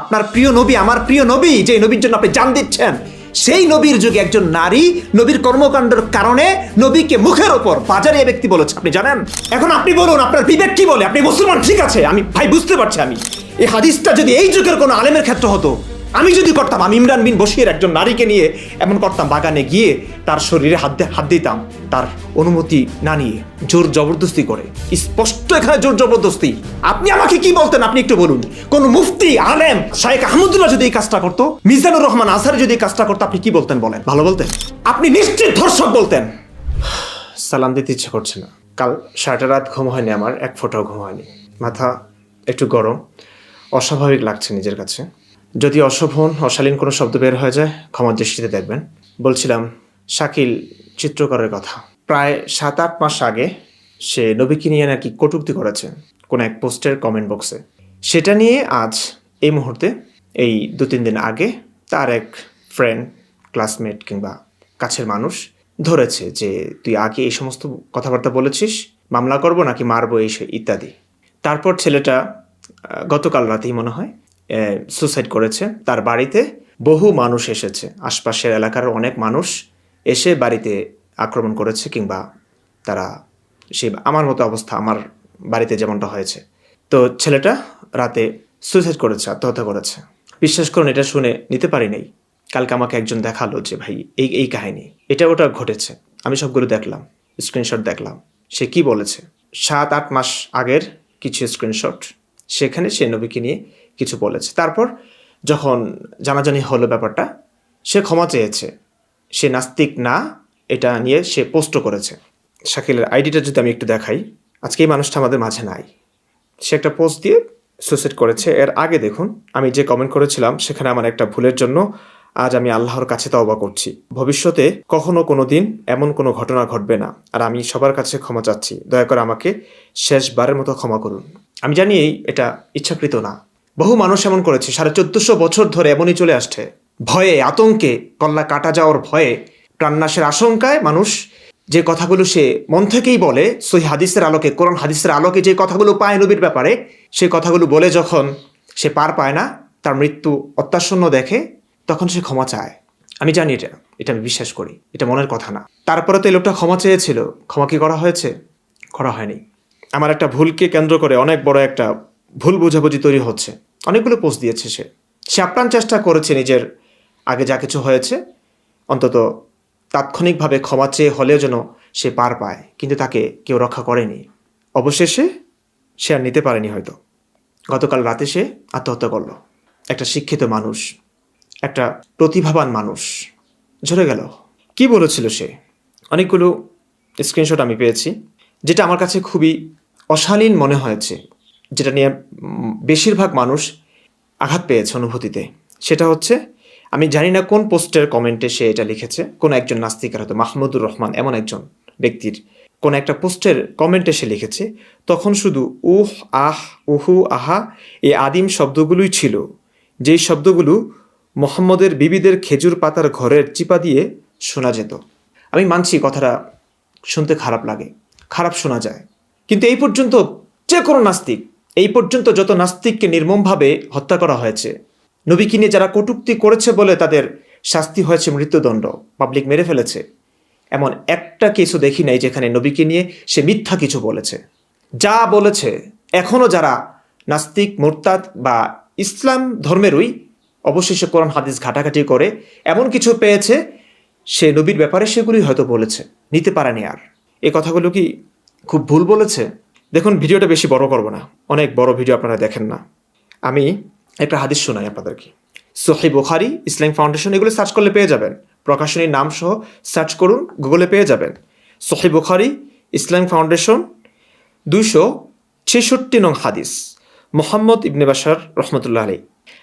আপনার প্রিয় নবী, আমার প্রিয় নবী, যে নবীর জন্য আপনি জান দিচ্ছেন, সেই নবীর যুগে একজন নারী নবীর কর্মকাণ্ডের কারণে নবীকে মুখের ওপর বাজারে ব্যক্তি বলেছে, আপনি জানেন? এখন আপনি বলুন, আপনার বিবেক কি বলে? আপনি মুসলমান, ঠিক আছে, আমি ভাই বুঝতে পারছি। আমি এই হাদিসটা যদি এই যুগের কোনো আলেমের ক্ষেত্রে হতো, আমি যদি করতাম, আমি ইমরান বিন বশির একজন নারীকে নিয়ে এমন করতাম, বাগানে গিয়ে তার শরীরে হাত দিতাম তার অনুমতি না নিয়ে, জোর জবরদস্তি করে। স্পষ্ট এখানে জোর জবরদস্তি। আপনি আমাকে কি বলতেন? আপনি একটু বলুন। কোন মুফতি, আলেম, শায়েখ আহমদুল্লাহ যদি এই কাজটা করতো, মিজানুর রহমান আজহারি যদি এই কাজটা করতো, আপনি কি বলতেন বলেন? ভালো বলতেন? আপনি নিশ্চিত ধর্ষক বলতেন। সালাম দিতে ইচ্ছে করছে না। কাল সারাটা রাত ঘুম হয়নি, আমার এক ফোঁটাও ঘুম হয়নি। মাথা একটু গরম, অস্বাভাবিক লাগছে নিজের কাছে। যদি অশোভন, অশালীন কোনো শব্দ বের হয়ে যায়, ক্ষমার দৃষ্টিতে দেখবেন। বলছিলাম শাকিল চিত্রকরের কথা। প্রায় 7-8 মাস আগে সে নবীকে নিয়ে নাকি কটূক্তি করেছে কোনো এক পোস্টের কমেন্ট বক্সে। সেটা নিয়ে আজ এই মুহূর্তে, এই 2-3 দিন আগে, তার এক ফ্রেন্ড, ক্লাসমেট কিংবা কাছের মানুষ ধরেছে যে তুই আগে এই সমস্ত কথাবার্তা বলেছিস, মামলা করব নাকি মারবো, এই ইত্যাদি। তারপর ছেলেটা গতকাল রাতেই মনে হয় সুসাইড করেছে। তার বাড়িতে বহু মানুষ এসেছে, আশপাশের এলাকার অনেক মানুষ এসে বাড়িতে আক্রমণ করেছে, কিংবা তারা সে আমার মতো অবস্থা, আমার বাড়িতে যেমনটা হয়েছে। তো ছেলেটা রাতে সুসাইড করেছে, আত্মহত্যা করেছে। বিশ্বাস করুন, এটা শুনে নিতে পারি নাই। কালকে আমাকে একজন দেখালো যে ভাই এই কাহিনী, এটা ওটা ঘটেছে। আমি সবগুলো দেখলাম, স্ক্রিনশট দেখলাম। সে কি বলেছে, 7-8 মাস আগের কিছু স্ক্রিনশট, সেখানে সে নবীকে নিয়ে কিছু বলেছে। তারপর যখন জানাজানি হলো ব্যাপারটা, সে ক্ষমা চেয়েছে। সে নাস্তিক না, এটা নিয়ে সে পোস্টও করেছে। শাকিলের আইডিটা যদি আমি একটু দেখাই, আজকে এই মানুষটা আমাদের মাঝে নাই। সে একটা পোস্ট দিয়ে সুসাইড করেছে। এর আগে দেখুন, আমি যে কমেন্ট করেছিলাম, সেখানে আমার একটা ভুলের জন্য আজ আমি আল্লাহর কাছে তওবা করছি। ভবিষ্যতে কখনো কোনো দিন এমন কোনো ঘটনা ঘটবে না, আর আমি সবার কাছে ক্ষমা চাচ্ছি। দয়া করে আমাকে শেষবারের মতো ক্ষমা করুন। আমি জানি এটা ইচ্ছাকৃত না। বহু মানুষ এমন করেছে, 1450 বছর ধরে এমনই চলে আসছে। ভয়ে, আতঙ্কে, কল্লা কাটা যাওয়ার ভয়ে, প্রাণনাশের আশঙ্কায় মানুষ যে কথাগুলো সে মন থেকেই বলে, সহিহ হাদিসের আলোকে, কোরআন হাদিসের আলোকে যে কথাগুলো পায় নবীর ব্যাপারে, সেই কথাগুলো বলে যখন সে পার পায় না, তার মৃত্যু অত্যাসন্ন দেখে, তখন সে ক্ষমা চায়। আমি জানি এটা আমি বিশ্বাস করি, এটা মনের কথা না। তারপরে তো এই লোকটা ক্ষমা চেয়েছিল, ক্ষমা কি করা হয়েছে? করা হয়নি। আমার একটা ভুলকে কেন্দ্র করে অনেক বড় একটা ভুল বোঝাবুঝি তৈরি হচ্ছে। অনেকগুলো পোস্ট দিয়েছে সে আপ্রাণ চেষ্টা করেছে নিজের আগে যা কিছু হয়েছে অন্তত তাৎক্ষণিকভাবে ক্ষমা চেয়ে হলেও যেন সে পার পায়, কিন্তু তাকে কেউ রক্ষা করেনি। অবশেষে সে আর নিতে পারেনি হয়তো। গতকাল রাতে সে আত্মহত্যা করল। একটা শিক্ষিত মানুষ, একটা প্রতিভাবান মানুষ ঝরে গেল। কি বলেছিল সে? অনেকগুলো স্ক্রিনশট আমি পেয়েছি, যেটা আমার কাছে খুবই অশালীন মনে হয়েছে, যেটা নিয়ে বেশিরভাগ মানুষ আঘাত পেয়েছে অনুভূতিতে। সেটা হচ্ছে, আমি জানি না কোন পোস্টের কমেন্টে সে এটা লিখেছে, কোন একজন নাস্তিকের, হয়তো মাহমুদুর রহমান এমন একজন ব্যক্তির কোন একটা পোস্টের কমেন্টে সে লিখেছে, তখন শুধু উহ, আহ, উহু, আহা এই আদিম শব্দগুলোই ছিল, যেই শব্দগুলো মোহাম্মদের বিবিদের খেজুর পাতার ঘরের চিপা দিয়ে শোনা যেত। আমি মানছি কথাটা শুনতে খারাপ লাগে, খারাপ শোনা যায়, কিন্তু এই পর্যন্ত যে কোনো নাস্তিক, এই পর্যন্ত যত নাস্তিককে নির্মমভাবে হত্যা করা হয়েছে, নবীকে নিয়ে যারা কটূক্তি করেছে বলে তাদের শাস্তি হয়েছে মৃত্যুদণ্ড, পাবলিক মেরে ফেলেছে, এমন একটা কিছু দেখি নাই যেখানে নবীকে নিয়ে সে মিথ্যা কিছু বলেছে। যা বলেছে, এখনও যারা নাস্তিক, মুরতাদ বা ইসলাম ধর্মেরই অবশেষে কোরআন হাদিস ঘাটাঘাটি করে এমন কিছু পেয়েছে, সে নবীর ব্যাপারে সেগুলি হয়তো বলেছে, নিতে পারেনি আর। এই কথাগুলো কি খুব ভুল বলেছে? দেখুন, ভিডিওটা বেশি বড় করব না, অনেক বড় ভিডিও আপনারা দেখেন না। আমি একটা হাদিস শোনাই আপনাদেরকে। সহিহ বুখারী, ইসলামিক ফাউন্ডেশন, এগুলো সার্চ করলে পেয়ে যাবেন। প্রকাশনীর নাম সহ সার্চ করুন, গুগলে পেয়ে যাবেন। সহিহ বুখারী, ইসলামিক ফাউন্ডেশন, 266 নং হাদিস, মুহাম্মদ ইবনে বাশার রহমতুল্লাহ আলাইহি।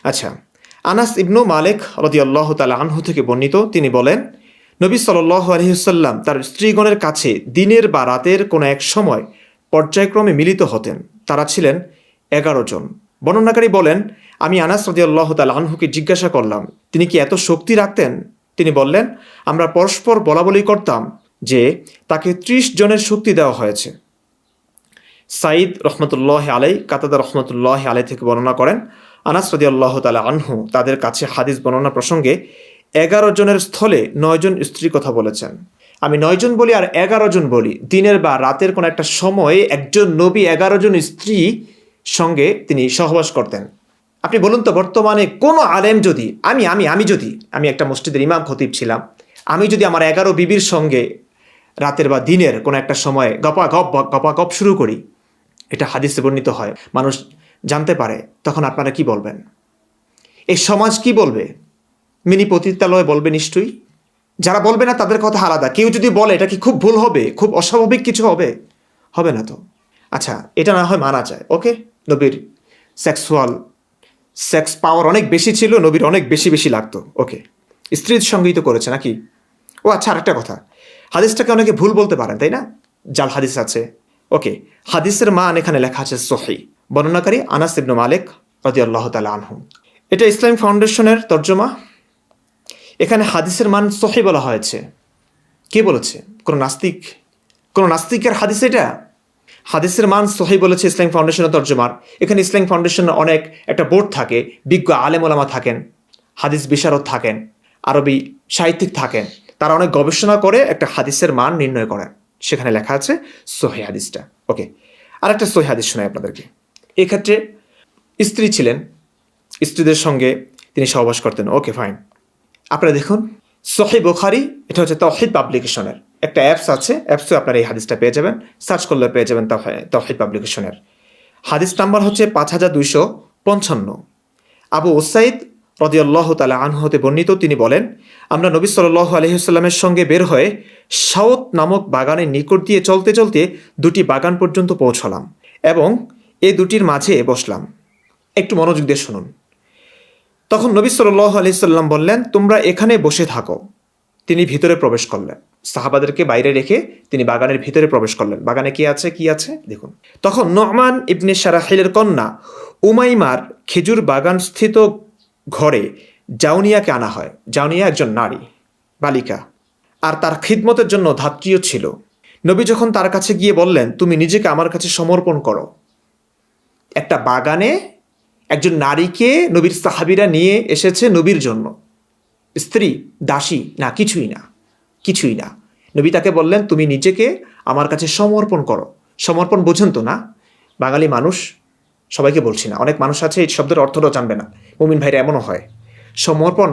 আচ্ছা, আনাস ইবনু মালিক রাদিয়াল্লাহু তাআলা আনহু থেকে বর্ণিত, তিনি বলেন, নবী সাল্লাল্লাহু আলাইহি ওয়াসাল্লাম তার স্ত্রীগণের কাছে দিনের বা রাতের কোনো এক সময় পর্যায়ক্রমে মিলিত হতেন। তারা ছিলেন 11 জন। বর্ণনাকারী বলেন, আমি আনাস রাদিয়াল্লাহু তাআলা আনহুকে জিজ্ঞাসা করলাম, তিনি কি এত শক্তি রাখতেন? তিনি বললেন, আমরা পরস্পর বলাবলি করতাম যে তাকে 30 জনের শক্তি দেওয়া হয়েছে। সাঈদ রহমতুল্লাহ আলাই, কাতাদা রহমতুল্লাহ আলাই থেকে বর্ণনা করেন, আনাস রাদিয়াল্লাহু তাআলা আনহু তাদের কাছে হাদিস বর্ণনা প্রসঙ্গে 11 জনের স্থলে 9 জন স্ত্রীর কথা বলেছেন। আমি 9 জন বলি আর 11 জন বলি, দিনের বা রাতের কোনো একটা সময়ে একজন নবী 11 জন স্ত্রী সঙ্গে তিনি সহবাস করতেন। আপনি বলুন তো, বর্তমানে কোনো আলেম যদি আমি একটা মসজিদের ইমাম খতিব ছিলাম, আমি যদি আমার 11 বিবির সঙ্গে রাতের বা দিনের কোনো একটা সময়ে গপাগপ শুরু করি, এটা হাদিসে বর্ণিত হয়, মানুষ জানতে পারে, তখন আপনারা কি বলবেন? এই সমাজ কি বলবে? মিনি পতিতালয় বলবে নিশ্চয়ই। যারা বলবে না তাদের কথা আলাদা। কেউ যদি বলে এটা কি খুব ভুল হবে, খুব অস্বাভাবিক কিছু হবে? হবে না তো। আচ্ছা, এটা না হয় মানা যায়, ওকে, নবীর সেক্স পাওয়ার অনেক বেশি ছিল, নবীর অনেক বেশি লাগতো, ওকে, স্ত্রীর সঙ্গেই তো করেছে নাকি? ও আচ্ছা, আরেকটা কথা, হাদিসটাকে অনেকে ভুল বলতে পারেন, তাই না? জাল হাদিস আছে, ওকে। হাদিসের মান এখানে লেখা আছে সহিহ, বর্ণনাকারী আনাস ইবনে মালিক রাদিয়াল্লাহু তাআলা আনহু। এটা ইসলামিক ফাউন্ডেশনের তর্জমা। এখানে হাদিসের মান সহিহ বলা হয়েছে। কে বলেছে? কোনো নাস্তিকের হাদিস এটা? হাদিসের মান সহিহ বলেছে ইসলামিক ফাউন্ডেশনের তর্জমার। এখানে ইসলামিক ফাউন্ডেশনের অনেক একটা বোর্ড থাকে, বিজ্ঞ আলেম ওলামা থাকেন, হাদিস বিশারদ থাকেন, আরবি সাহিত্যিক থাকেন, তারা অনেক গবেষণা করে একটা হাদিসের মান নির্ণয় করেন। সেখানে লেখা আছে সহিহ হাদিসটা, ওকে। আর একটা সহিহ হাদিস শোনাই আপনাদেরকে। এক্ষেত্রে স্ত্রী ছিলেন, স্ত্রীদের সঙ্গে তিনি সহবাস করতেন, ওকে ফাইন। আপনারা দেখুন সহিহ বুখারী, এটা হচ্ছে তাওহীদ পাবলিকেশনের একটা অ্যাপস আছে, অ্যাপসে আপনারা এই হাদিসটা পেয়ে যাবেন, সার্চ করলে পেয়ে যাবেন তাওহীদ পাবলিকেশনের। হাদিস নাম্বার হচ্ছে 5255। আবু উসাইদ রাদিয়াল্লাহু তাআলা আনহু হতে বর্ণিত, তিনি বলেন, আমরা নবী সাল্লাল্লাহু আলাইহি ওয়াসাল্লামের সঙ্গে বের হয়ে শাওত নামক বাগানের নিকট দিয়ে চলতে চলতে দুটি বাগান পর্যন্ত পৌঁছলাম এবং এই দুটির মাঝে বসলাম। একটু মনোযোগ দিয়ে শুনুন। তখন নবী সাল্লাল্লাহু আলাইহি সাল্লাম বললেন, তোমরা এখানে বসে থাকো। তিনি ভিতরে প্রবেশ করলেন, সাহাবাদেরকে বাইরে রেখে তিনি বাগানের ভিতরে প্রবেশ করলেন। বাগানে কি আছে দেখুন। তখন নু'মান ইবনে শারাহিলের কন্যা উমাইমার খেজুর বাগান স্থিত ঘরে জাউনিয়াকে আনা হয়। জাউনিয়া একজন নারী, বালিকা, আর তার খিদমতের জন্য ধাত্রীও ছিল। নবী যখন তার কাছে গিয়ে বললেন, তুমি নিজেকে আমার কাছে সমর্পণ করো। একটা বাগানে একজন নারীকে নবীর সাহাবীরা নিয়ে এসেছে নবীর জন্য, স্ত্রী, দাসী না, কিছুই না। নবী তাকে বললেন, তুমি নিজেকে আমার কাছে সমর্পণ করো। সমর্পণ বোঝেন তো না? বাঙালি মানুষ, সবাইকে বলছি না, অনেক মানুষ আছে এই শব্দের অর্থটাও জানবে না। মুমিন ভাইরা এমনও হয়। সমর্পণ,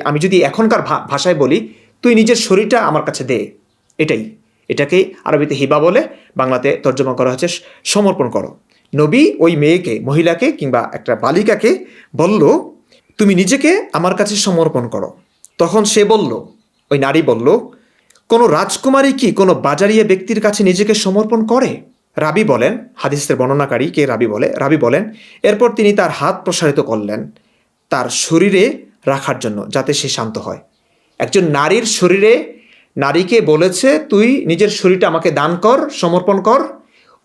আমি যদি এখনকার ভাষায় বলি, তুই নিজের শরীরটা আমার কাছে দে, এটাকেই আরবিতে হিবা বলে, বাংলাতে তর্জমা করা হচ্ছে সমর্পণ করো। নবী ওই মেয়েকে, মহিলাকে কিংবা একটা বালিকাকে বলল, তুমি নিজেকে আমার কাছে সমর্পণ করো। তখন সে বলল, ওই নারী বলল, কোনো রাজকুমারী কি কোনো বাজারিয়া ব্যক্তির কাছে নিজেকে সমর্পণ করে? রাবি বলেন, হাদিসের বর্ণনাকারী কে রাবি বলেন, এরপর তিনি তার হাত প্রসারিত করলেন তার শরীরে রাখার জন্য, যাতে সে শান্ত হয়। একজন নারীর শরীরে নারীকে বলেছে, তুই নিজের শরীরটা আমাকে দান কর, সমর্পণ কর।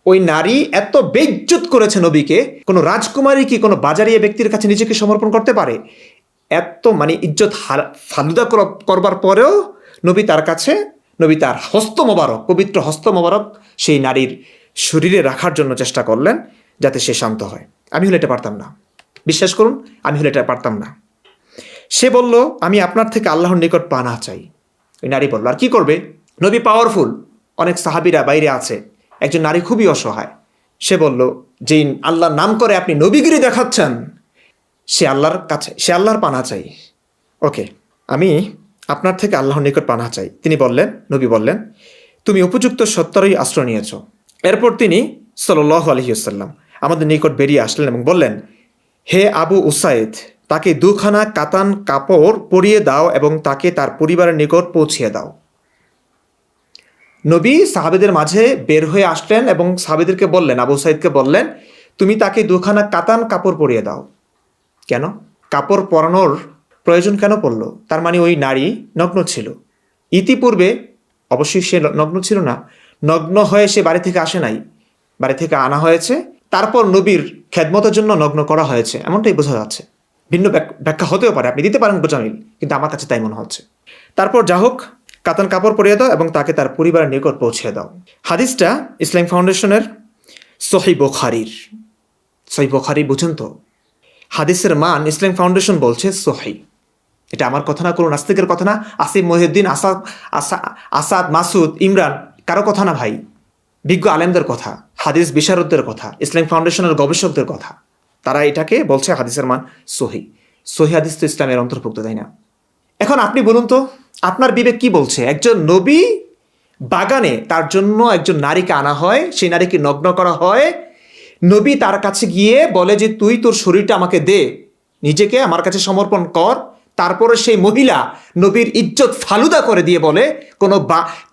ওই নারী এত বেইজ্জত করেছে নবীকে। কোনো রাজকুমারী কি কোনো বাজারিয়া ব্যক্তির কাছে নিজেকে সমর্পণ করতে পারে? এত ইজ্জত ফালুদা করবার পরেও নবী তার হস্ত মোবারক, পবিত্র হস্ত মোবারক সেই নারীর শরীরে রাখার জন্য চেষ্টা করলেন, যাতে সে শান্ত হয়। আমি হলে এটা পারতাম না, বিশ্বাস করুন, আমি হলে এটা পারতাম না। সে বলল, আমি আপনার থেকে আল্লাহর নিকট পানাহ চাই। ওই নারী বলল, আর কি করবে? নবী পাওয়ারফুল, অনেক সাহাবীরা বাইরে আছে, একজন নারী খুবই অসহায়। সে বলল, যে আল্লাহর নাম করে আপনি নবীগিরি দেখাচ্ছেন, সে আল্লাহর পানাহ চাই। ওকে, আমি আপনার থেকে আল্লাহর নিকট পানাহ চাই। নবী বললেন, তুমি উপযুক্ত সত্তারই আশ্রয় নিয়েছ। এরপর তিনি সাল্লাল্লাহু আলাইহি ওয়াসাল্লাম আমাদের নিকট বেরিয়ে আসলেন এবং বললেন, হে আবু উসাইদ, তাকে 2খানা কাতান কাপড় পরিয়ে দাও এবং তাকে তার পরিবারের নিকট পৌঁছিয়ে দাও। নবী সাহাবেদের মাঝে বের হয়ে আসলেন এবং সাহাবেদেরকে বললেন, আবু সাইদকে বললেন, তুমি তাকে 2খানা কাতান কাপড় পরিয়ে দাও। কেন? কাপড় পরানোর প্রয়োজন কেন পড়ল? তার মানে ওই নারী নগ্ন ছিল। ইতিপূর্বে অবশ্যই সে নগ্ন ছিল না, নগ্ন হয়ে সে বাড়ি থেকে আসে নাই, বাড়ি থেকে আনা হয়েছে, তারপর নবীর খেদমতের জন্য নগ্ন করা হয়েছে, এমনটাই বোঝা যাচ্ছে। ভিন্ন ব্যাখ্যা হতেও পারে, আপনি দিতে পারেন বোঝামিল, কিন্তু আমার কাছে তাই মনে হচ্ছে। তারপর যা হোক, কাতান কাপড় পরিয়ে দাও এবং তাকে তার পরিবারের নিকট পৌঁছে দাও। হাদিসটা ইসলামিক ফাউন্ডেশনের সহিহ বুখারী বুঝেন তো? হাদিসের মান ইসলাম ফাউন্ডেশন বলছে সহিহ। এটা আমার কথা না, কোনো নাস্তিকের কথা না, আসিফ মহিউদ্দিন, আসাদ, মাসুদ, ইমরান, কারো কথা না ভাই, বিজ্ঞ আলেমদের কথা, হাদিস বিশারদদের কথা, ইসলাম ফাউন্ডেশনের গবেষকদের কথা। তারা এটাকে বলছে হাদিসের মান সহিহ। সহিহ হাদিস তো ইসলামের অন্তর্ভুক্ত, তাই না? এখন আপনি বলুন তো, আপনার বিবেক কি বলছে? একজন নবী বাগানে তার জন্য একজন নারীকে আনা হয়, সেই নারীকে নগ্ন করা হয়, নবী তার কাছে গিয়ে বলে যে তুই তোর শরীরটা আমাকে দে, নিজেকে আমার কাছে সমর্পণ কর। তারপরে সেই মহিলা নবীর ইজ্জত ফালুদা করে দিয়ে বলে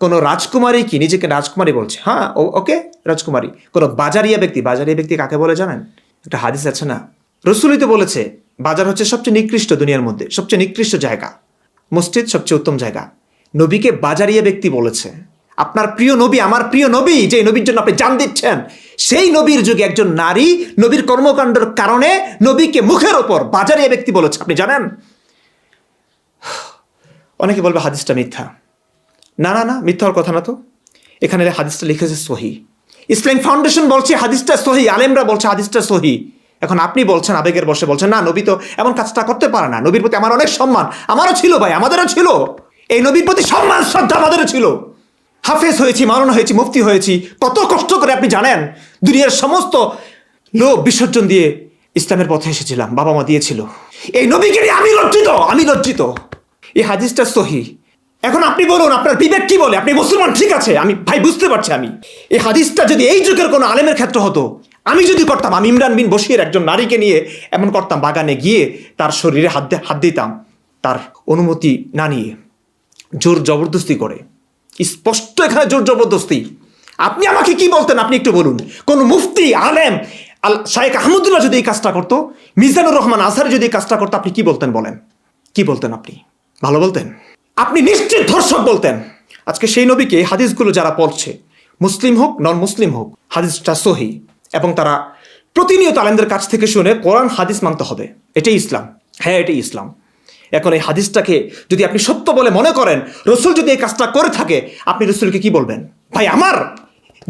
কোনো রাজকুমারী, কি নিজেকে রাজকুমারী বলছে, হ্যাঁ ওকে রাজকুমারী, কোনো বাজারিয়া ব্যক্তি কাকে বলে জানেন? একটা হাদিস আছে না, রসুলই তো বলেছে বাজার হচ্ছে সবচেয়ে নিকৃষ্ট, দুনিয়ার মধ্যে সবচেয়ে নিকৃষ্ট জায়গা, মসজিদ সবচেয়ে উত্তম জায়গা। নবীকে বাজারিয়া ব্যক্তি বলেছে। আপনার প্রিয় নবী, আমার প্রিয় নবী, যে নবীর জন্য আপনি জান দিচ্ছেন, সেই নবীর যুগে একজন নারী নবীর কর্মকাণ্ডের কারণে নবীকে মুখের ওপর বাজারিয়া ব্যক্তি বলেছে, আপনি জানেন? অনেকে বলবে হাদিসটা মিথ্যা। না না না, মিথ্যা হওয়ার কথা না তো। এখানে হাদিসটা লিখেছে সহিহ। ইসলাম ফাউন্ডেশন বলছে হাদিসটা সহিহ, আলেমরা বলছে হাদিসটা সহিহ। এখন আপনি বলছেন আবেগের বসে বলছেন না, নবী তো এমন কাজটা করতে পারে না, নবীর প্রতি আমার অনেক সম্মান। আমারও ছিল ভাই, আমাদেরও ছিল, এই নবীর প্রতি সম্মান শ্রদ্ধা আমাদেরও ছিল। হাফেজ হয়েছি, মাওলানা হয়েছি, মুফতি হয়েছি, কত কষ্ট করে আপনি জানেন। দুনিয়ার সমস্ত লোক বিসর্জন দিয়ে ইসলামের পথে এসেছিলাম, বাবা মা দিয়েছিল। এই নবীকে নিয়ে আমি লজ্জিত। এই হাদিসটা সহিহ। এখন আপনি বলুন আপনার বিবেক কি বলে? আপনি মুসলমান, ঠিক আছে, আমি ভাই বুঝতে পারছি। আমি এই হাদিসটা যদি এই যুগের কোনো আলেমের ক্ষেত্রে হতো, আমি যদি করতাম, আমি ইমরান বিন বশির একজন নারীকে নিয়ে এমন করতাম, বাগানে গিয়ে তার শরীরে হাত দিতাম, তার অনুমতি না নিয়ে, জোর জবরদস্তি করে, স্পষ্ট এখানে জোর জবরদস্তি। আপনি আমাকে কি বলতেন? আপনি একটু বলুন। কোন মুফতি আলেম শাইখ আহমদুল্লাহ যদি এই কাজটা করতো, মিজানুর রহমান আজহারি যদি এই কাজটা করতো, আপনি কি বলতেন বলেন? কি বলতেন আপনি? ভালো বলতেন? আপনি নিশ্চিত ধর্ষক বলতেন। আজকে সেই নবীকে হাদিসগুলো যারা পড়ছে, মুসলিম হোক নন মুসলিম হোক, হাদিসটা সহিহ, এবং তারা প্রতিনিয়ত আলেমদের কাছ থেকে শুনে কোরআন হাদিস মানতে হবে, এটাই ইসলাম। হ্যাঁ, এটাই ইসলাম। এখন এই হাদিসটাকে যদি আপনি সত্য বলে মনে করেন, রসুল যদি এই কাজটা করে থাকে, আপনি রসুলকে কি বলবেন? ভাই, আমার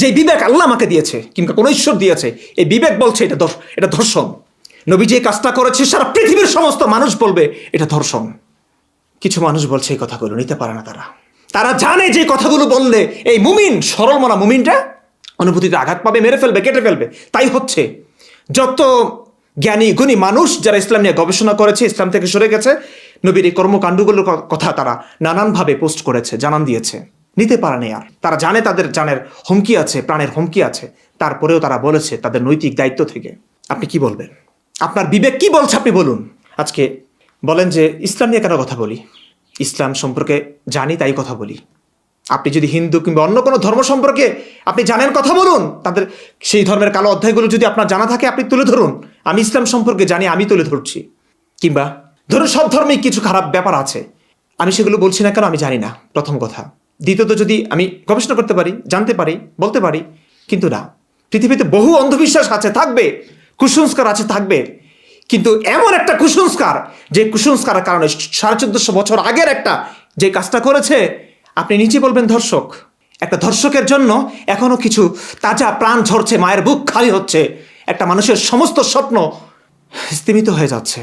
যে বিবেক আল্লাহ আমাকে দিয়েছে, কিংবা কোনো ঈশ্বর দিয়েছে, এই বিবেক বলছে এটা ধর্ষণ। নবী যে কাজটা করেছে, সারা পৃথিবীর সমস্ত মানুষ বলবে এটা ধর্ষণ। কিছু মানুষ বলছে এই কথাগুলো নিতে পারে না। তারা জানে যে কথাগুলো বললে এই মুমিন, সরল মনা মুমিনটা অনুভূতিতে আঘাত পাবে, মেরে ফেলবে, কেটে ফেলবে। তাই হচ্ছে যত জ্ঞানী গুণী মানুষ যারা ইসলাম নিয়ে গবেষণা করেছে, ইসলাম থেকে সরে গেছে, নবীর এই কর্মকাণ্ডগুলোর কথা তারা নানানভাবে পোস্ট করেছে, জানান দিয়েছে। নিতে পারে না আর। তারা জানে তাদের জানের হুমকি আছে, প্রাণের হুমকি আছে, তারপরেও তারা বলেছে তাদের নৈতিক দায়িত্ব থেকে। আপনি কি বলবেন? আপনার বিবেক কি বলছে? আপনি বলুন। আজকে বলেন যে ইসলাম নিয়ে কেন কথা বলি? ইসলাম সম্পর্কে জানি তাই কথা বলি। আপনি যদি হিন্দু কিংবা অন্য কোনো ধর্ম সম্পর্কে আপনি জানেন, কথা বলুন। তাদের সেই ধর্মের কালো অধ্যায়গুলো যদি আপনার জানা থাকে, আপনি তুলে ধরুন। আমি ইসলাম সম্পর্কে জানি, আমি তুলে ধরছি। কিংবা ধরুন সব ধর্মেই কিছু খারাপ ব্যাপার আছে, আমি সেগুলো বলছি না কেন? আমি জানি না, প্রথম কথা। দ্বিতীয়ত, যদি আমি গবেষণা করতে পারি, জানতে পারি, বলতে পারি। কিন্তু না, পৃথিবীতে বহু অন্ধবিশ্বাস আছে, থাকবে, কুসংস্কার আছে, থাকবে। কিন্তু এমন একটা কুসংস্কার, যে কুসংস্কারের কারণে 1450 বছর আগের একটা যে কাজটা করেছে, আপনি নিচে বলবেন ধর্ষক। একটা ধর্ষকের জন্য এখনো কিছু তাজা প্রাণ ঝরছে, মায়ের বুক খালি হচ্ছে, একটা মানুষের সমস্ত স্বপ্ন স্তিমিত হয়ে যাচ্ছে।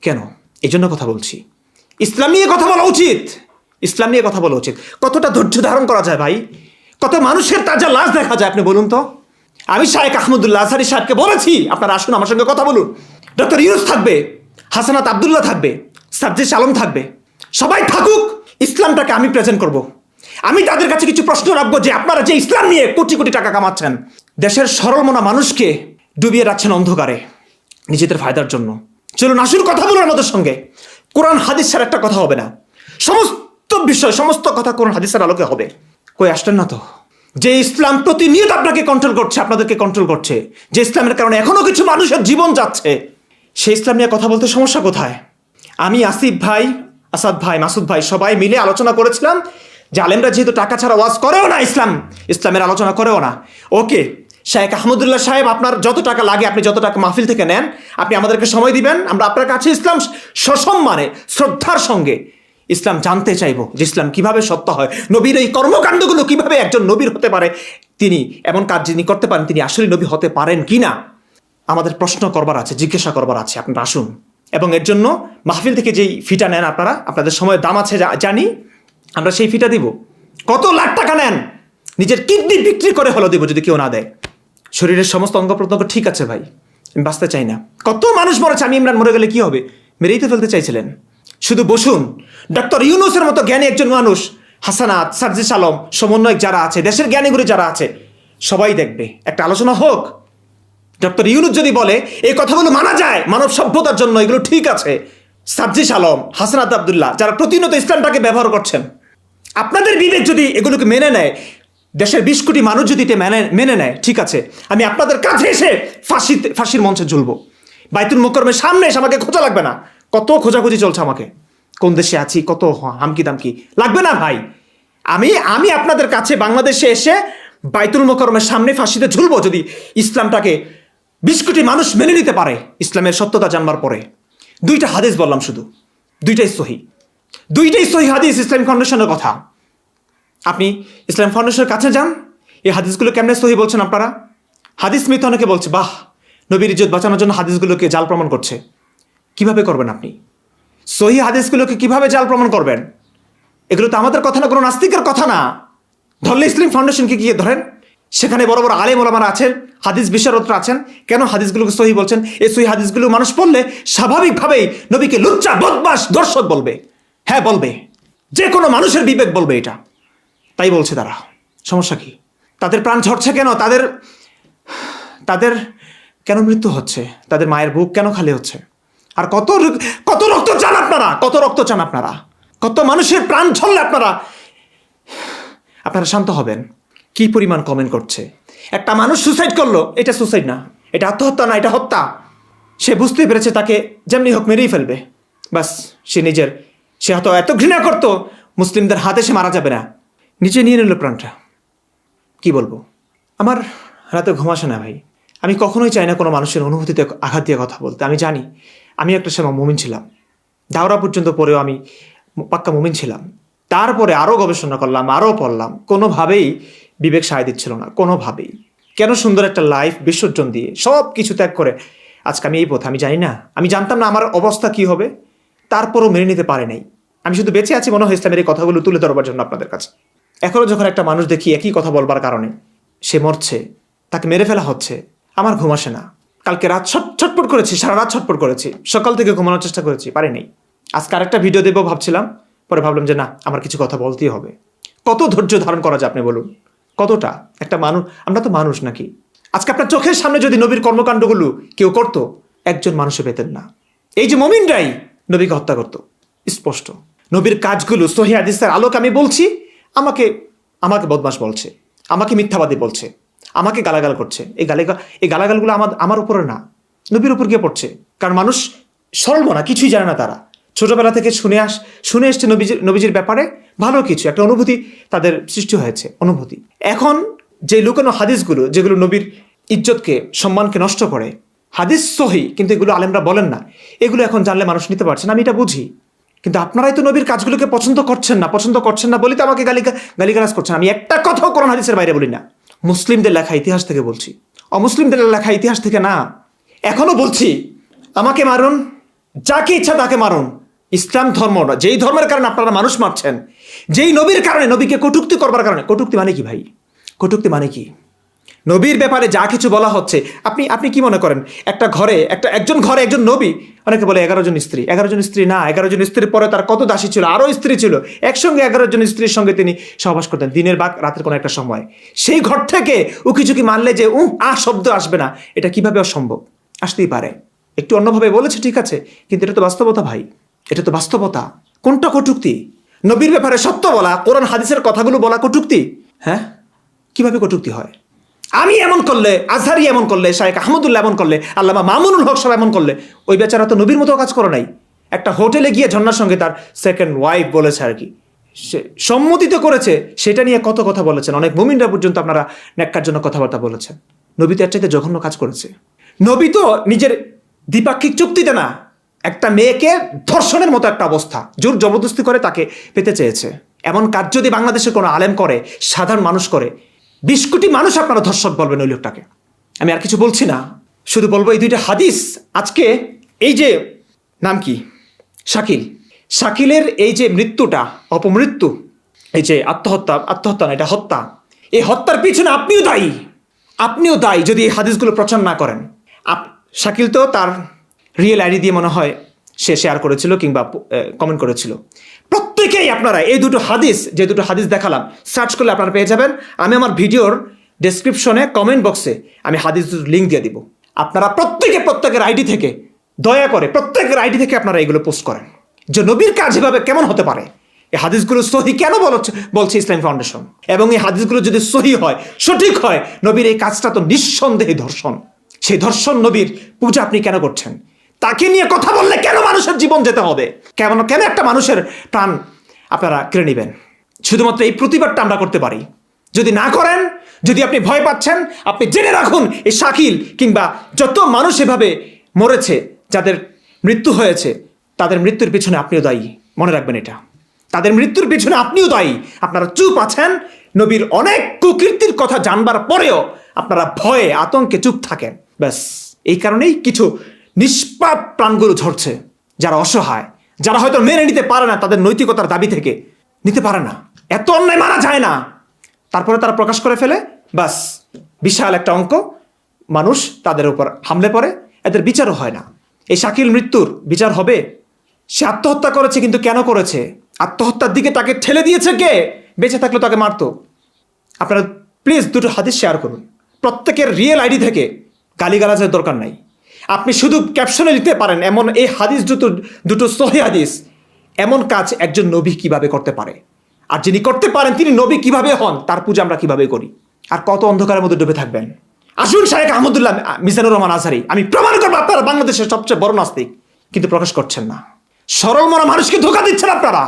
কেন? এই জন্য কথা বলছি। ইসলাম নিয়ে কথা বলা উচিত, ইসলাম নিয়ে কথা বলা উচিত। কতটা ধৈর্য ধারণ করা যায় ভাই? কত মানুষের তাজা লাশ দেখা যায়, আপনি বলুন তো। আমি শাইখ আহমদুল্লাহ আজহারি সাহেবকে বলেছি, আপনারা আসুন আমার সঙ্গে কথা বলুন। ডক্টর ইউনুস থাকবে, হাসানাত আবদুল্লাহ থাকবে, সাজ্জেশ আলম থাকবে, সবাই থাকুক। ইসলামটাকে আমি প্রেজেন্ট করব। আমি তাদের কাছে কিছু প্রশ্ন রাখবো যে আপনারা যে ইসলাম নিয়ে কোটি কোটি টাকা কামাচ্ছেন, দেশের সরল মনা মানুষকে ডুবিয়ে রাখছেন অন্ধকারে নিজেদের ফায়দার জন্য। চলুন আসুন কথা বলুন আমাদের সঙ্গে। কোরআন হাদিস ছাড়া একটা কথা হবে না। সমস্ত বিষয়, সমস্ত কথা কোরআন হাদিসের আলোকে হবে। কই আসলেন না তো? যে ইসলাম প্রতিনিয়ত আপনাকে কন্ট্রোল করছে, আপনাদেরকে কন্ট্রোল করছে, যে ইসলামের কারণে এখনো কিছু মানুষের জীবন যাচ্ছে, সেই ইসলাম নিয়ে কথা বলতে সমস্যা কোথায়? আমি আসিফ ভাই, আসাদ ভাই, মাসুদ ভাই সবাই মিলে আলোচনা করেছিলাম যে আলেমরা যেহেতু টাকা ছাড়া ওয়াজ করেও না, ইসলামের আলোচনা করেও না, ওকে শাইখ আহমদুল্লাহ সাহেব, আপনার যত টাকা লাগে, আপনি যত টাকা মাহফিল থেকে নেন, আপনি আমাদেরকে সময় দিবেন, আমরা আপনার কাছে ইসলাম সসম্মানে শ্রদ্ধার সঙ্গে ইসলাম জানতে চাইবো, যে ইসলাম কিভাবে সত্য হয়, নবীর এই কর্মকাণ্ডগুলো কিভাবে একজন নবীর হতে পারে, তিনি এমন কাজ যিনি করতে পারেন, তিনি আসলে নবী হতে পারেন কিনা। আমাদের প্রশ্ন করবার আছে, জিজ্ঞাসা করবার আছে, আপনারা আসুন। এবং এর জন্য মাহফিল থেকে যেই ফিটা নেন আপনারা, আপনাদের সময়ের দাম আছে জানি, আমরা সেই ফিটা দিব। কত লাখ টাকা নেন, নিজের কিডনি বিক্রি করে হলো দিব যদি কেউ না দেয়। শরীরের সমস্ত অঙ্গ প্রত্যঙ্গ ঠিক আছে ভাই, আমি বাঁচতে চাই না। কত মানুষ মরেছে, আমি ইমরান মরে গেলে কি হবে, মেরেই তো ফেলতে চাইছিলেন। শুধু বসুন, ডক্টর ইউনূসের মতো জ্ঞানী একজন মানুষ, হাসানাত, সার্জিস আলম, সমন্বয়ক যারা আছে, দেশের জ্ঞানীগুলো যারা আছে, সবাই দেখবে, একটা আলোচনা হোক। ডক্টর ইউনূস যদি বলে এই কথাগুলো মানা যায় মানব সভ্যতার জন্য, এগুলো ঠিক আছে, সার্জিস আলম, হাসানাত আব্দুল্লাহ যারা প্রতিনিয়ত ইসলামটাকে ব্যবহার করছেন, আপনাদের বিবেক যদি এগুলোকে মেনে নেয়, দেশের 20 কোটি মানুষ যদি এটা মেনে নেয়, ঠিক আছে, আমি আপনাদের কাছে এসে ফাঁসির মঞ্চে ঝুলবো। বাইতুল মুকাররমের সামনে এসে আমাকে খোঁজা লাগবে না। কত খোঁজাখুঁজি চলছে আমাকে, কোন দেশে আছি, কত হামকি দামকি লাগবে না ভাই। আমি আপনাদের কাছে বাংলাদেশে এসে বাইতুল মুকাররমের সামনে ফাঁসিতে ঝুলবো যদি ইসলামটাকে 20 কোটি মানুষ মেনে নিতে পারে, ইসলামের সত্যতা জানবার পরে। 2টা হাদিস বললাম, শুধু 2টাই সহি হাদিস, ইসলাম ফাউন্ডেশনের কথা। আপনি ইসলাম ফাউন্ডেশনের কাছে যান, এই হাদিসগুলো কেমনে সহি বলছেন আপনারা। হাদিস মিথ অনেকে বলছে, বাহ, নবীর ইজ্জত বাঁচানোর জন্য হাদিসগুলোকে জাল প্রমাণ করছে। কিভাবে করবেন আপনি? সহি হাদিসগুলোকে কিভাবে জাল প্রমাণ করবেন? এগুলো তো আমাদের কথা না, কোনো নাস্তিকের কথা না। ধরলে ইসলাম ফাউন্ডেশনকে গিয়ে ধরেন, সেখানে বড় বড় আলেম ওলামারা আছেন, হাদিস বিশারদরা আছেন, কেন হাদিসগুলোকে সহি বলছেন? এই সহি হাদিসগুলো মানুষ পড়লে স্বাভাবিকভাবেই নবীকে লুচ্চা, বদমাশ, দর্শক বলবে। হ্যাঁ বলবে, যে কোনো মানুষের বিবেক বলবে এটা। তাই বলছে তারা, সমস্যা কি? তাদের প্রাণ ঝরছে কেন? তাদের কেন মৃত্যু হচ্ছে? তাদের মায়ের বুক কেন খালি হচ্ছে? আর কত রক্ত চান আপনারা, কত মানুষের প্রাণ ঝরলে আপনারা শান্ত হবেন? কি পরিমাণ কমেন্ট করছে। একটা মানুষ সুসাইড করলো, এটা সুসাইড না, এটা আত্মহত্যা না, এটা হত্যা। সে বুঝতেই পেরেছে তাকে যেমনি হোক মেরেই ফেলবে, বাস। সে হয়তো এত ঘৃণা করতো, মুসলিমদের হাতে সে মারা যাবে না, নিচে নিয়ে নিল প্রাণটা। কি বলবো? আমার রাতে ঘুম আসে না ভাই। আমি কখনোই চাই না কোনো মানুষের অনুভূতিতে আঘাত দিয়ে কথা বলতে। আমি জানি আমি একটা সময় মুমিন ছিলাম, দাওরা পর্যন্ত পরেও আমি পাক্কা মুমিন ছিলাম। তারপরে আরও গবেষণা করলাম, আরও পড়লাম, কোনোভাবেই বিবেক সায় দিচ্ছিল না, কোনোভাবেই। কেন সুন্দর একটা লাইফ বিসর্জন দিয়ে সব কিছু ত্যাগ করে আজকে আমি এই পথে, আমি জানি না, আমি জানতাম না আমার অবস্থা কি হবে, তারপরও মেনে নিতে পারে নাই। আমি শুধু বেঁচে আছি মনে হয় ইসলামের এই কথাগুলো তুলে ধরবার জন্য আপনাদের কাছে। এখনও যখন একটা মানুষ দেখি একই কথা বলবার কারণে সে মরছে, তাকে মেরে ফেলা হচ্ছে, আমার ঘুম আসে না। কালকে রাত ছটফট করেছি, সারা রাত ছটফট করেছি, সকাল থেকে ঘুমানোর চেষ্টা করেছি, পারি নাই। আজকে আরেকটা ভিডিও দেবো ভাবছিলাম, পরে ভাবলাম যে না, আমার কিছু কথা বলতেই হবে। কত ধৈর্য ধারণ করা যায় আপনি বলুন? কতটা? একটা মানুষ, আমরা তো মানুষ নাকি? আজকে আপনার চোখের সামনে যদি নবীর কর্মকাণ্ডগুলো কেউ করতো, একজন মানুষে পেতেন না। এই যে মুমিনরাই নবীকে হত্যা করতো, স্পষ্ট। নবীর কাজগুলো সহিহ হাদিসের আলোকে আমি বলছি, আমাকে বদমাশ বলছে, আমাকে মিথ্যাবাদী বলছে, আমাকে গালাগাল করছে। এই গালাগালগুলো আমার উপরে না, নবীর উপর গিয়ে পড়ছে। কারণ মানুষ সরল না, কিছুই জানে না। তারা ছোটবেলা থেকে শুনে এসছে নবীজির ব্যাপারে ভালো কিছু, একটা অনুভূতি তাদের সৃষ্টি হয়েছে, অনুভূতি। এখন যে লুকানো হাদিসগুলো, যেগুলো নবীর ইজ্জতকে, সম্মানকে নষ্ট করে, হাদিস সহি কিন্তু এগুলো আলেমরা বলেন না, এগুলো এখন জানলে মানুষ নিতে পারছে না, আমি এটা বুঝি। কিন্তু আপনারাই তো নবীর কাজগুলোকে পছন্দ করছেন না বলি তো আমাকে গালিগালাজ করছেন। আমি একটা কথাও কোরআন হাদিসের বাইরে বলি না। মুসলিমদের লেখা ইতিহাস থেকে বলছি, অমুসলিমদের লেখা ইতিহাস থেকে না। এখনো বলছি, আমাকে মারুন, যাকে ইচ্ছা তাকে মারুন, ইসলাম ধর্ম না। যেই ধর্মের কারণে আপনারা মানুষ মারছেন, যেই নবীর কারণে, নবীকে কটূক্তি করবার কারণে। কটূক্তি মানে কি ভাই? কটূক্তি মানে কি? নবীর ব্যাপারে যা কিছু বলা হচ্ছে, আপনি কি মনে করেন একজন ঘরে একজন নবী? অনেকে বলে 11 জন স্ত্রী। 11 জন স্ত্রী না, 11 জন স্ত্রীর পরে তার কত দাসী ছিল, আরও স্ত্রী ছিল, একসঙ্গে 11 জন স্ত্রীর সঙ্গে তিনি সহবাস করতেন দিনের বা রাতের কোনো একটা সময়। সেই ঘর থেকে উকিঝুঁকি মানলে যে শব্দ আসবে না, এটা কিভাবে অসম্ভব? আসতেই পারে, একটু অন্যভাবে বলেছে, ঠিক আছে, কিন্তু এটা তো বাস্তবতা ভাই, এটা তো বাস্তবতা। কোনটা কটূক্তি? নবীর ব্যাপারে সত্য বলা, কোরআন হাদিসের কথাগুলো বলা কটূক্তি? হ্যাঁ, কিভাবে কটূক্তি হয়? আমি এমন করলে, আজহারি এমন করলে, শায়েখ আহমদুল্লাহ এমন করলে, আল্লামা মামুনুল হক সাহেব এমন করলে, ওই বেচারা তো নবীর মতো কাজ করে নাই। একটা হোটেলে গিয়ে ঝর্ণার সঙ্গে তার সেকেন্ড ওয়াইফ বলেছে আর কি, সে সম্মতিত করেছে, সেটা নিয়ে কত কথা বলেছেন। অনেক মুমিনরা পর্যন্ত আপনারা ন্যাক্কার জন্য কথাবার্তা বলেছেন। নবী তো এর চাইতে জঘন্য কাজ করেছে। নবী তো নিজের দ্বিপাক্ষিক চুক্তিতে না, একটা মেয়েকে ধর্ষণের মতো একটা অবস্থা, জোর জবরদস্তি করে তাকে পেতে চেয়েছে। এমন কাজ যদি বাংলাদেশের কোনো আলেম করে, সাধারণ মানুষ করে, 20 কোটি মানুষ আপনারা ধর্ষক বলবেন ওই লোকটাকে। আমি আর কিছু বলছি না, শুধু বলবো এই দুইটা হাদিস আজকে, এই যে নাম কি, শাকিলের এই যে মৃত্যুটা, অপমৃত্যু, এই যে আত্মহত্যা না, এটা হত্যা, এই হত্যার পিছনে আপনিও দায়ী যদি এই হাদিসগুলো প্রচার না করেন। শাকিল তো তার রিয়েল আইডি দিয়ে মনে হয় সে শেয়ার করেছিল কিংবা কমেন্ট করেছিল। প্রত্যেকেই আপনারা এই দুটো হাদিস, যে দুটো হাদিস দেখালাম, সার্চ করলে আপনারা পেয়ে যাবেন। আমি আমার ভিডিওর ডেসক্রিপশনে কমেন্ট বক্সে আমি হাদিস লিঙ্ক দিয়ে দিব। আপনারা প্রত্যেকের আইডি থেকে, দয়া করে প্রত্যেকের আইডি থেকে আপনারা এগুলো পোস্ট করেন যে নবীর কাজ এভাবে কেমন হতে পারে। এই হাদিসগুলো সহি কেন বলছে ইসলামী ফাউন্ডেশন, এবং এই হাদিসগুলো যদি সহি হয়, সঠিক হয়, নবীর এই কাজটা তো নিঃসন্দেহে ধর্ষণ। সেই ধর্ষণ নবীর পূজা আপনি কেন করছেন? তাকে নিয়ে কথা বললে কেন মানুষের জীবন যেতে হবে? কেন একটা মানুষের প্রাণ আপনারা কেড়ে নেবেন? শুধুমাত্র এই প্রতিবাদটা আমরা করতে পারি। যদি না করেন, যদি আপনি ভয় পাচ্ছেন, আপনি জেনে রাখুন এই শাকিল কিংবা যত মানুষ এভাবে মরেছে, যাদের মৃত্যু হয়েছে, তাদের মৃত্যুর পিছনে আপনিও দায়ী। মনে রাখবেন এটা, তাদের মৃত্যুর পিছনে আপনিও দায়ী। আপনারা চুপ আছেন, নবীর অনেক কুকীর্তির কথা জানবার পরেও আপনারা ভয়ে আতঙ্কে চুপ থাকেন। ব্যাস এই কারণেই কিছু নিষ্পাপ প্রাণগুলো ঝরছে, যারা অসহায়, যারা হয়তো মেনে নিতে পারে না, তাদের নৈতিকতার দাবি থেকে নিতে পারে না, এত অন্যায় মানা যায় না, তারপরে তারা প্রকাশ করে ফেলে। বাস বিশাল একটা অঙ্ক মানুষ তাদের উপর হামলে পড়ে, এদের বিচারও হয় না। এই শাকিল মৃত্যুর বিচার হবে? সে আত্মহত্যা করেছে, কিন্তু কেন করেছে? আত্মহত্যার দিকে তাকে ঠেলে দিয়েছে কে? বেঁচে থাকলে তাকে মারতো। আপনারা প্লিজ দুটো হাদিস শেয়ার করুন, প্রত্যেকের রিয়েল আইডি থেকে। গালিগালাজের দরকার নাই। আপনি শুধু ক্যাপশনে লিখতে পারেন এমন এই হাদিস দুটো সহি হাদিস, এমন কাজ একজন নবী কিভাবে করতে পারে, আর যিনি করতে পারেন তিনি নবী কিভাবে হন, তার পূজা আমরা কিভাবে করি, আর কত অন্ধকারের মধ্যে ডুবে থাকবেন। আসুন শায়েখ আহমদুল্লাহ মিজানুর রহমান আজহারী, আমি প্রমাণ করবো আপনারা বাংলাদেশের সবচেয়ে বড় নাস্তিক, কিন্তু প্রকাশ করছেন না। সরল মনা মানুষকে ধোঁকা দিচ্ছেন আপনারা।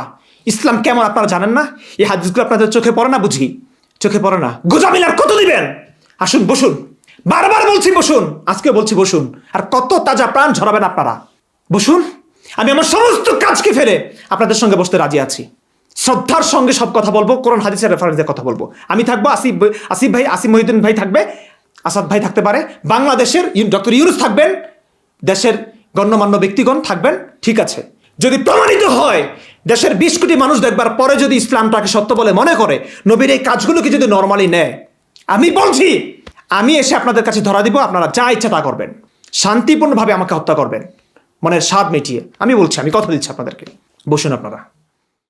ইসলাম কেমন আপনারা জানেন না? এই হাদিসগুলো আপনাদের চোখে পড়ে না? বুঝি চোখে পড়ে না? গোজামিল আর কত দিবেন? আসুন বসুন, বারবার বলছি বসুন, আজকে বলছি বসুন। আর কত তাজা প্রাণ ঝরাবেন আপনারা? বসুন। আমি আমার সমস্ত কাজকে ফেলে আপনাদের সঙ্গে বসতে রাজি আছি। শ্রদ্ধার সঙ্গে সব কথা বলবো, কোরআন হাদিসের রেফারেন্সে কথা বলবো। আমি থাকবো, আসিফ ভাই, আসিফ মহিউদ্দিন ভাই থাকবে, আসাদ ভাই থাকতে পারে, বাংলাদেশের ডক্টর ইউনুস থাকবেন, দেশের গণ্যমান্য ব্যক্তিগণ থাকবেন। ঠিক আছে, যদি প্রমাণিত হয় দেশের 20 কোটি মানুষ দেখবার পরে যদি ইসলামটাকে সত্য বলে মনে করে, নবীর এই কাজগুলোকে যদি নর্মালি নেয়, আমি বলছি আমি এসে আপনাদের কাছে ধরা দিব, আপনারা যা ইচ্ছা তা করবেন, শান্তিপূর্ণভাবে আমাকে হত্যা করবেন, মনের স্বাদ মিটিয়ে। আমি বলছি, আমি কথা দিচ্ছি আপনাদেরকে। বসুন আপনারা।